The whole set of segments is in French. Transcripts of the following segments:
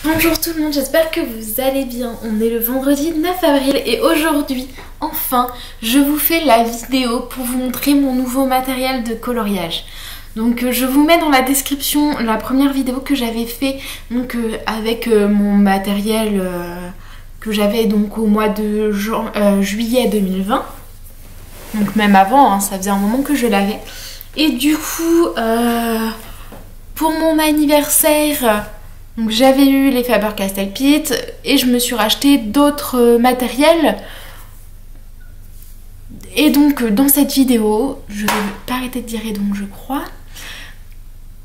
Bonjour tout le monde, j'espère que vous allez bien. On est le vendredi 9 avril et aujourd'hui, enfin, je vous fais la vidéo pour vous montrer mon nouveau matériel de coloriage. Donc je vous mets dans la description la première vidéo que j'avais fait donc, avec mon matériel que j'avais donc au mois de juillet 2020. Donc même avant, hein, ça faisait un moment que je l'avais. Et du coup, pour mon anniversaire... Donc j'avais eu les Faber-Castell Pitt et je me suis racheté d'autres matériels. Et donc dans cette vidéo, je vais pas arrêter de dire et donc je crois.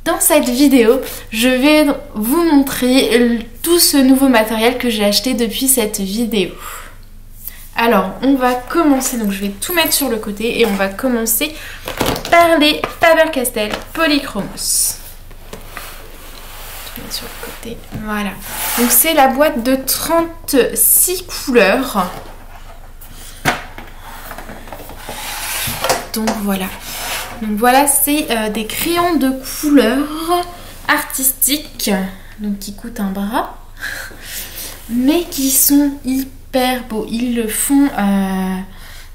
Dans cette vidéo, je vais vous montrer tout ce nouveau matériel que j'ai acheté depuis cette vidéo. Alors on va commencer, donc je vais tout mettre sur le côté et on va commencer par les Faber-Castell Polychromos. Sur le côté, voilà. Donc c'est la boîte de 36 couleurs. Donc voilà. Donc voilà, c'est des crayons de couleur artistiques, donc qui coûtent un bras, mais qui sont hyper beaux. Ils le font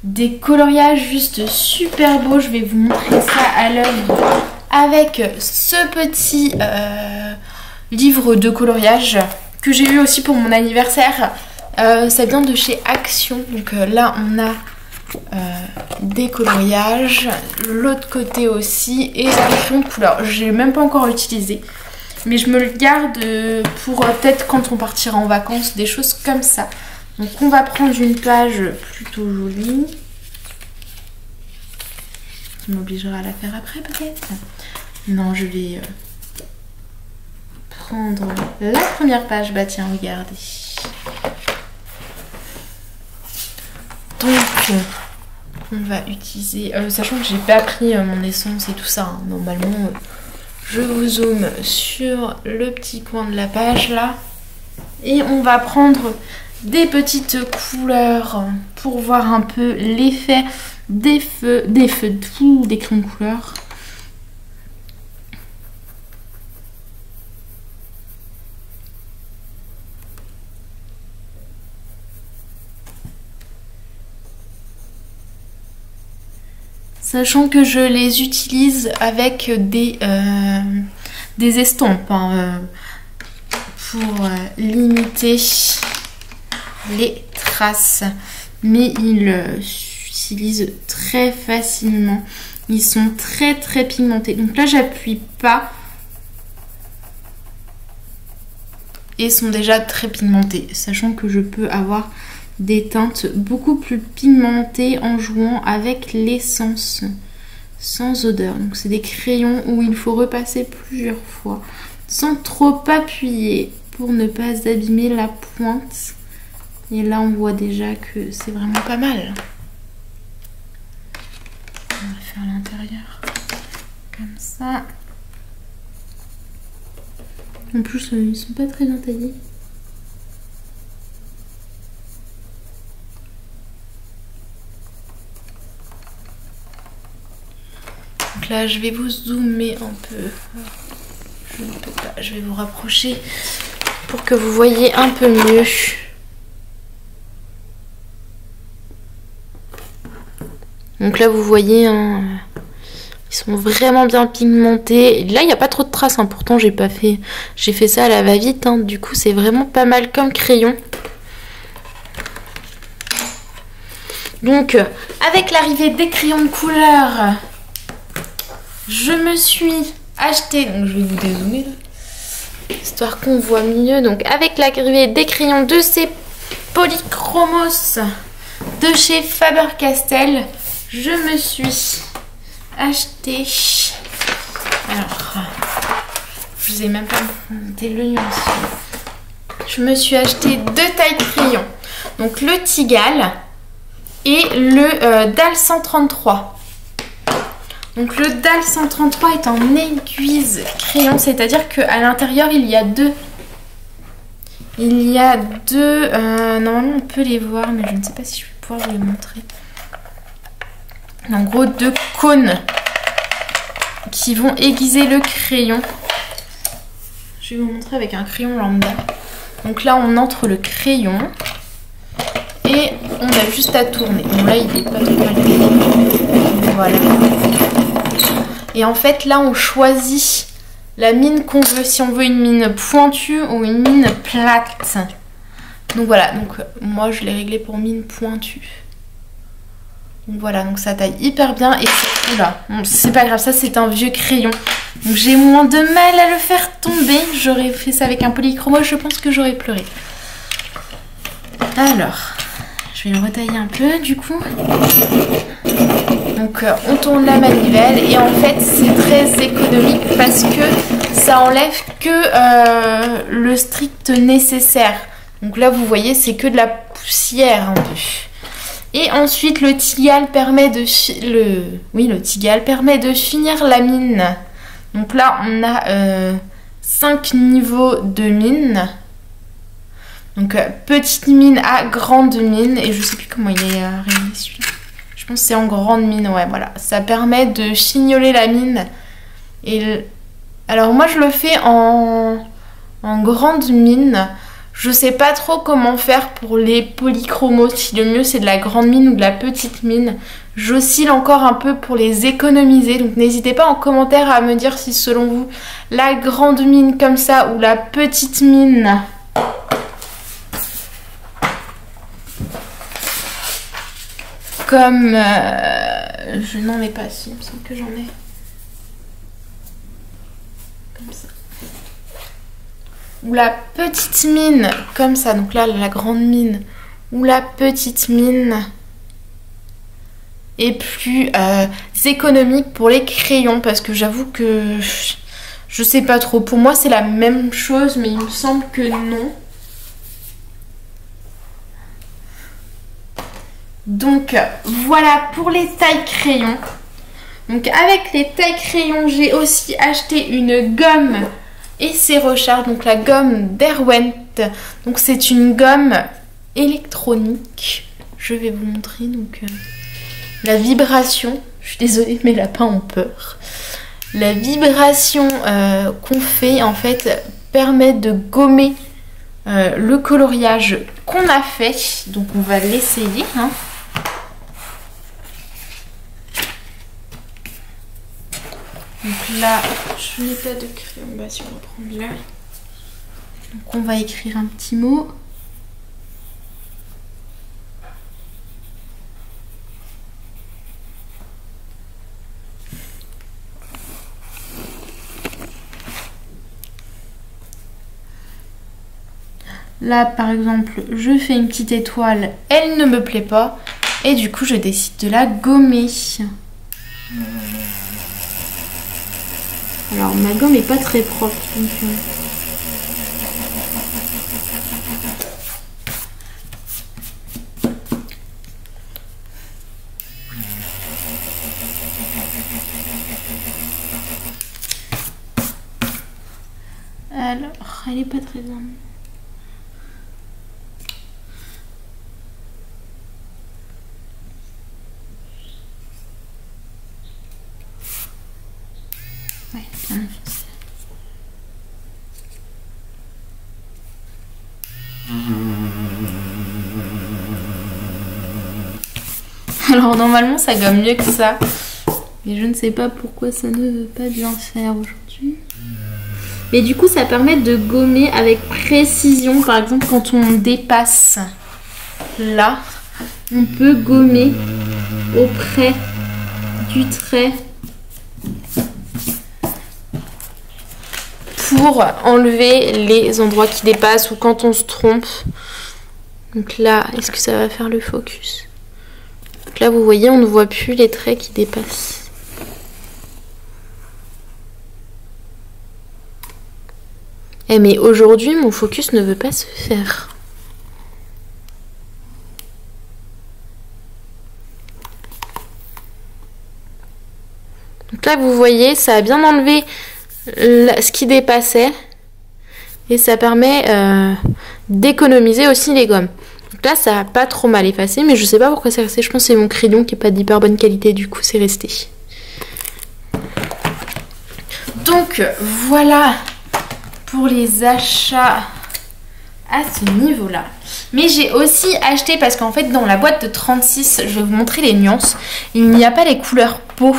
des coloriages juste super beaux. Je vais vous montrer ça à l'œuvre avec ce petit livre de coloriage que j'ai eu aussi pour mon anniversaire. Ça vient de chez Action. Donc là on a des coloriages, l'autre côté aussi, et des crayons de couleur. Je l'ai même pas encore utilisé, mais je me le garde pour peut-être quand on partira en vacances, des choses comme ça. Donc on va prendre une page plutôt jolie. Tu m'obligeras à la faire après peut-être. Non, je vais prendre la première page. Bah tiens, regardez. Donc on va utiliser, sachant que j'ai pas pris mon essence et tout ça, hein. Normalement je vous zoome sur le petit coin de la page là, et on va prendre des petites couleurs pour voir un peu l'effet des feux de tout, des crayons de couleur. Sachant que je les utilise avec des estampes hein, pour limiter les traces. Mais ils s'utilisent très facilement. Ils sont très très pigmentés. Donc là j'appuie pas. Et sont déjà très pigmentés. Sachant que je peux avoir des teintes beaucoup plus pigmentées en jouant avec l'essence sans odeur. Donc c'est des crayons où il faut repasser plusieurs fois sans trop appuyer pour ne pas abîmer la pointe. Et là on voit déjà que c'est vraiment pas mal. On va faire l'intérieur comme ça. En plus ils sont pas très bien taillés. Donc là je vais vous zoomer un peu. Je ne peux pas, je vais vous rapprocher pour que vous voyez un peu mieux. Donc là vous voyez hein, ils sont vraiment bien pigmentés. Là il n'y a pas trop de traces hein. Pourtant j'ai fait ça à la va-vite hein. Du coup c'est vraiment pas mal comme crayon. Donc avec l'arrivée des crayons de couleur, je me suis acheté, donc je vais vous dézoomer là, histoire qu'on voit mieux. Donc avec l'arrivée des crayons de ces Polychromos de chez Faber-Castell, je me suis acheté, alors je vous ai même pas monté le nuancier, je me suis acheté deux tailles de crayons, donc le Tigal et le DAL 133. Donc le DAL 133 est en aiguise crayon, c'est-à-dire qu'à l'intérieur il y a deux. Normalement on peut les voir, mais je ne sais pas si je vais pouvoir vous les montrer. En gros, deux cônes qui vont aiguiser le crayon. Je Je vais vous montrer avec un crayon lambda. Donc là, on entre le crayon et on a juste à tourner. Bon, là, il est pas trop mal fait. Voilà. Et en fait, là, on choisit la mine qu'on veut. Si on veut une mine pointue ou une mine plate. Donc voilà. Donc moi, je l'ai réglé pour mine pointue. Donc voilà. Donc ça taille hyper bien. Et oula, bon, c'est pas grave. Ça, c'est un vieux crayon. Donc j'ai moins de mal à le faire tomber. J'aurais fait ça avec un polychrome. Je pense que j'aurais pleuré. Alors, je vais le retailler un peu du coup. Donc on tourne la manivelle et en fait c'est très économique parce que ça enlève que le strict nécessaire. Donc là vous voyez c'est que de la poussière un peu. Et ensuite le Tigal permet de finir la mine. Donc là on a 5 niveaux de mine. Donc petite mine à grande mine. Et je sais plus comment il est réglé celui-là. Je pense que c'est en grande mine, ouais, voilà. Ça permet de chignoler la mine. Et alors moi je le fais en grande mine. Je sais pas trop comment faire pour les polychromos. Si le mieux c'est de la grande mine ou de la petite mine. J'oscille encore un peu pour les économiser. Donc n'hésitez pas en commentaire à me dire si selon vous la grande mine comme ça ou la petite mine. Comme je n'en ai pas, si il me semble que j'en ai comme ça, ou la petite mine comme ça, donc là la grande mine ou la petite mine est plus économique pour les crayons parce que j'avoue que je sais pas trop, pour moi c'est la même chose mais il me semble que non. Donc voilà pour les tailles crayons. Donc avec les tailles crayons, j'ai aussi acheté une gomme et ses recharges. Donc la gomme Derwent. Donc c'est une gomme électronique. Je vais vous montrer donc la vibration. Je suis désolée, mes lapins ont peur. La vibration qu'on fait en fait permet de gommer le coloriage qu'on a fait. Donc on va l'essayer. Hein. Donc là, je n'ai pas de crayon. Bah si, on va prendre là. Donc on va écrire un petit mot. Là, par exemple, je fais une petite étoile, elle ne me plaît pas. Et du coup, je décide de la gommer. Alors, ma gomme n'est pas très propre. Donc, alors, elle n'est pas très bien. Ouais, bien foncé. Alors normalement ça gomme mieux que ça. Mais je ne sais pas pourquoi ça ne veut pas bien faire aujourd'hui. Mais du coup ça permet de gommer avec précision. Par exemple quand on dépasse là, on peut gommer auprès du trait pour enlever les endroits qui dépassent ou quand on se trompe. Donc là, est-ce que ça va faire le focus? Donc là, vous voyez, on ne voit plus les traits qui dépassent. Eh mais aujourd'hui, mon focus ne veut pas se faire. Donc là, vous voyez, ça a bien enlevé ce qui dépassait et ça permet d'économiser aussi les gommes. Donc là ça n'a pas trop mal effacé mais je sais pas pourquoi c'est resté. Je pense que c'est mon crayon qui est pas d'hyper bonne qualité, du coup c'est resté. Donc voilà pour les achats à ce niveau-là. Mais j'ai aussi acheté, parce qu'en fait dans la boîte de 36, je vais vous montrer les nuances, il n'y a pas les couleurs peau.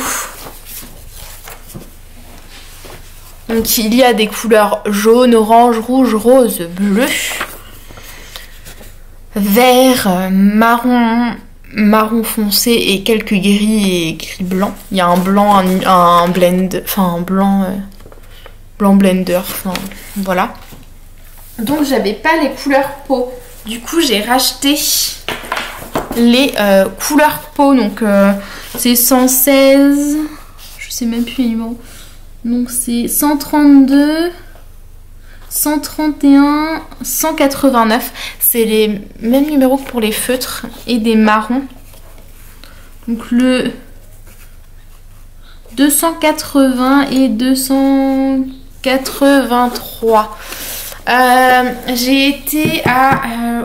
Donc il y a des couleurs jaune, orange, rouge, rose, bleu, vert, marron, marron foncé et quelques gris et gris blanc. Il y a un blanc, un blend, enfin un blanc, blanc blender, enfin voilà. Donc j'avais pas les couleurs peau. Du coup j'ai racheté les couleurs peau. Donc c'est 116, je sais même plus les numéros. Donc c'est 132, 131, 189. C'est les mêmes numéros que pour les feutres et des marrons. Donc le 280 et 283. J'ai été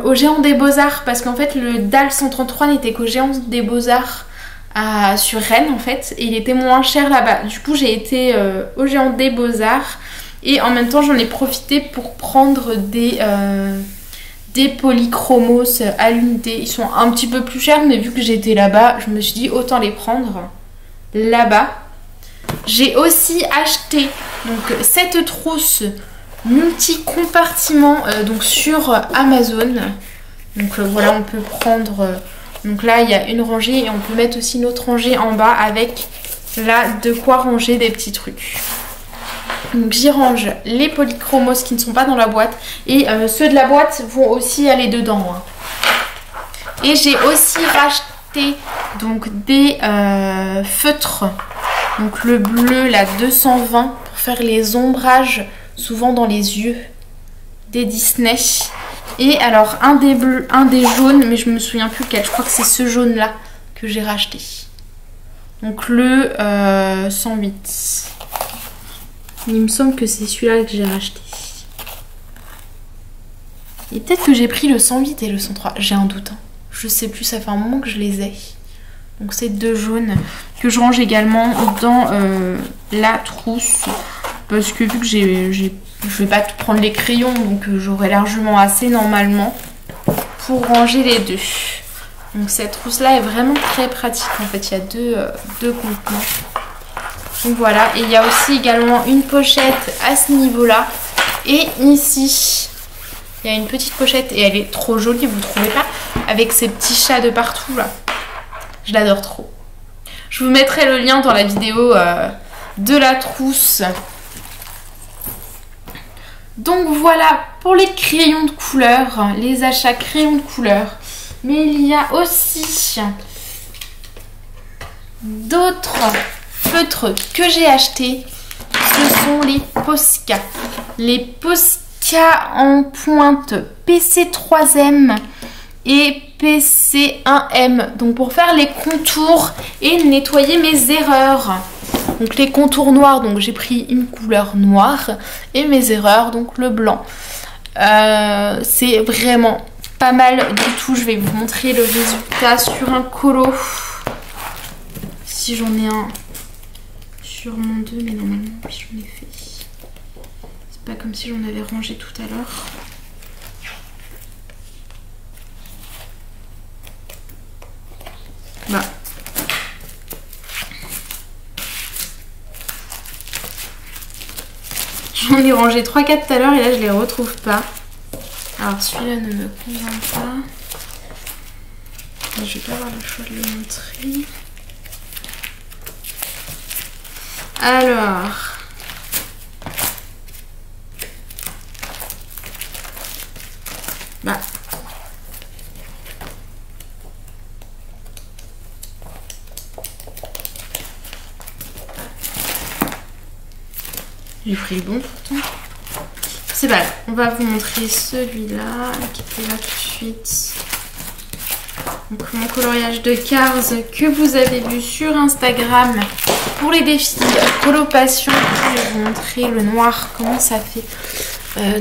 au Géant des Beaux-Arts parce qu'en fait le DAL 133 n'était qu'au Géant des Beaux-Arts sur Rennes en fait, et il était moins cher là-bas. Du coup j'ai été au Géant des Beaux-Arts et en même temps j'en ai profité pour prendre des polychromos à l'unité. Ils sont un petit peu plus chers, mais vu que j'étais là-bas je me suis dit autant les prendre là-bas. J'ai aussi acheté donc cette trousse multi-compartiment donc sur Amazon. Donc voilà, on peut prendre donc là il y a une rangée et on peut mettre aussi une autre rangée en bas avec là de quoi ranger des petits trucs. Donc j'y range les polychromos qui ne sont pas dans la boîte et ceux de la boîte vont aussi aller dedans hein. Et j'ai aussi racheté donc des feutres, donc le bleu la 220 pour faire les ombrages souvent dans les yeux des Disney. Et alors un des bleus, un des jaunes, mais je me souviens plus lequel, je crois que c'est ce jaune là que j'ai racheté. Donc le 108. Il me semble que c'est celui-là que j'ai racheté. Et peut-être que j'ai pris le 108 et le 103, j'ai un doute hein. Je sais plus, ça fait un moment que je les ai. Donc c'est deux jaunes que je range également dans la trousse. Parce que vu que je vais pas tout prendre les crayons, donc j'aurai largement assez normalement pour ranger les deux. Donc cette trousse là est vraiment très pratique en fait, il y a deux contenants. Donc voilà, et il y a aussi également une pochette à ce niveau là. Et ici, il y a une petite pochette et elle est trop jolie, vous trouvez pas? Avec ces petits chats de partout là. Je l'adore trop. Je vous mettrai le lien dans la vidéo de la trousse. Donc voilà pour les crayons de couleur, les achats crayons de couleur. Mais il y a aussi d'autres feutres que j'ai achetés. Ce sont les Posca. Les Posca en pointe PC3M et PC1M. Donc pour faire les contours et nettoyer mes erreurs. Donc les contours noirs, donc j'ai pris une couleur noire et mes erreurs, donc le blanc. C'est vraiment pas mal du tout. Je vais vous montrer le résultat sur un colo. Si j'en ai un sur mon 2, mais normalement j'en ai fait. C'est pas comme si j'en avais rangé tout à l'heure. Bah. J'en ai rangé 3-4 tout à l'heure et là je les retrouve pas. Alors celui-là ne me convient pas. Je vais pas avoir le choix de le montrer. Alors. Bah. J'ai pris le bon pourtant. C'est pas grave. On va vous montrer celui-là qui était là tout de suite. Donc mon coloriage de Cars que vous avez vu sur Instagram pour les défis coloration. Je vais vous montrer le noir, comment ça fait.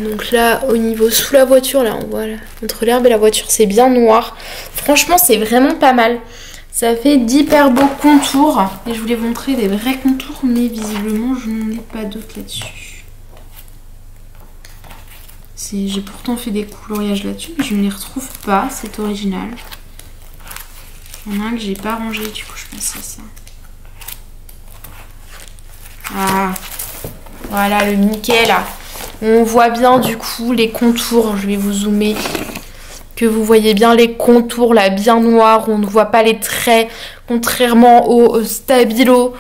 Donc là au niveau sous la voiture, là on voit là, entre l'herbe et la voiture c'est bien noir. Franchement c'est vraiment pas mal. Ça fait d'hyper beaux contours. Et je voulais vous montrer des vrais contours, mais visiblement je n'en ai pas d'autres là-dessus. J'ai pourtant fait des coloriages là-dessus, mais je ne les retrouve pas. C'est original. Il y en a un que j'ai pas rangé, du coup je pense à ça. Ah, voilà le Mickey là. On voit bien du coup les contours. Je vais vous zoomer. Que vous voyez bien les contours là, bien noirs. On ne voit pas les traits. Contrairement au Stabilo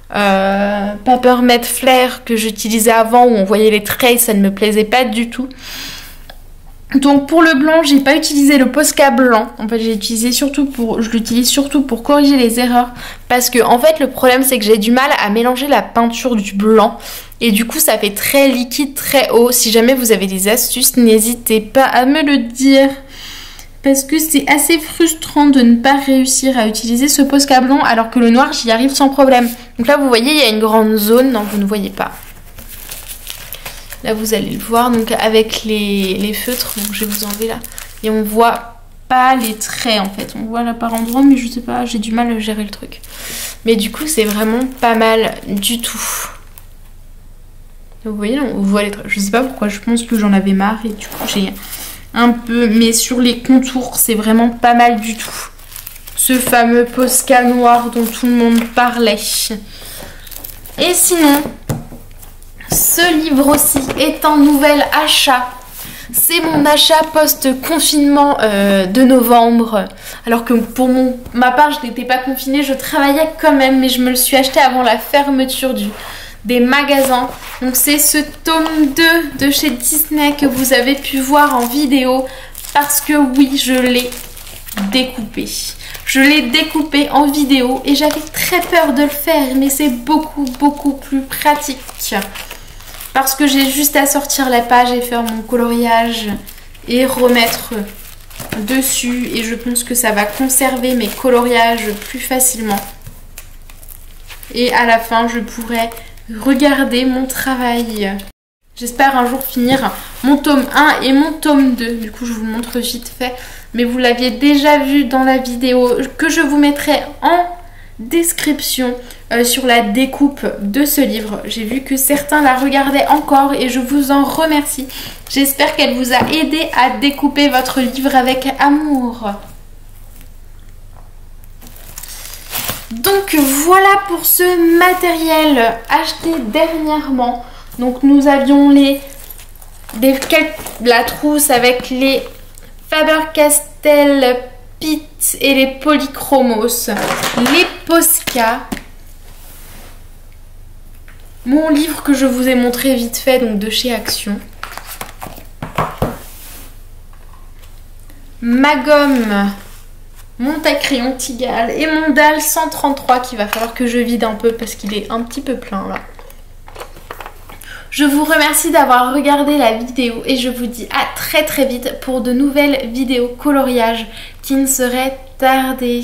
Paper Mate Flair que j'utilisais avant, où on voyait les traits, ça ne me plaisait pas du tout. Donc pour le blanc, j'ai pas utilisé le Posca blanc. En fait, je l'utilise surtout pour corriger les erreurs. Parce que en fait, le problème c'est que j'ai du mal à mélanger la peinture du blanc. Et du coup, ça fait très liquide, très haut. Si jamais vous avez des astuces, n'hésitez pas à me le dire. Parce que c'est assez frustrant de ne pas réussir à utiliser ce Posca blanc alors que le noir, j'y arrive sans problème. Donc là, vous voyez, il y a une grande zone. Non, vous ne voyez pas. Là, vous allez le voir. Donc avec les feutres, donc je vais vous enlever là. Et on voit pas les traits en fait. On voit là par endroit, mais je sais pas, j'ai du mal à gérer le truc. Mais du coup, c'est vraiment pas mal du tout. Vous voyez, on voit les traits. Je sais pas pourquoi, je pense que j'en avais marre et du coup, j'ai un peu, mais sur les contours, c'est vraiment pas mal du tout. Ce fameux Posca noir dont tout le monde parlait. Et sinon, ce livre aussi est un nouvel achat. C'est mon achat post-confinement de novembre. Alors que pour ma part, je n'étais pas confinée, je travaillais quand même, mais je me le suis acheté avant la fermeture des magasins. Donc c'est ce tome 2 de chez Disney que vous avez pu voir en vidéo parce que oui, je l'ai découpé. Je l'ai découpé en vidéo et j'avais très peur de le faire, mais c'est beaucoup plus pratique parce que j'ai juste à sortir la page et faire mon coloriage et remettre dessus, et je pense que ça va conserver mes coloriages plus facilement et à la fin je pourrai regarder mon travail. J'espère un jour finir mon tome 1 et mon tome 2. Du coup, je vous montre vite fait. Mais vous l'aviez déjà vu dans la vidéo que je vous mettrai en description sur la découpe de ce livre. J'ai vu que certains la regardaient encore et je vous en remercie. J'espère qu'elle vous a aidé à découper votre livre avec amour. Donc voilà pour ce matériel acheté dernièrement. Donc nous avions la trousse avec les Faber-Castell Pitt et les Polychromos, les Posca, mon livre que je vous ai montré vite fait, donc de chez Action, ma gomme, mon taille-crayon Tigal et mon dalle 133 qu'il va falloir que je vide un peu parce qu'il est un petit peu plein là. Je vous remercie d'avoir regardé la vidéo et je vous dis à très vite pour de nouvelles vidéos coloriage qui ne seraient tardées.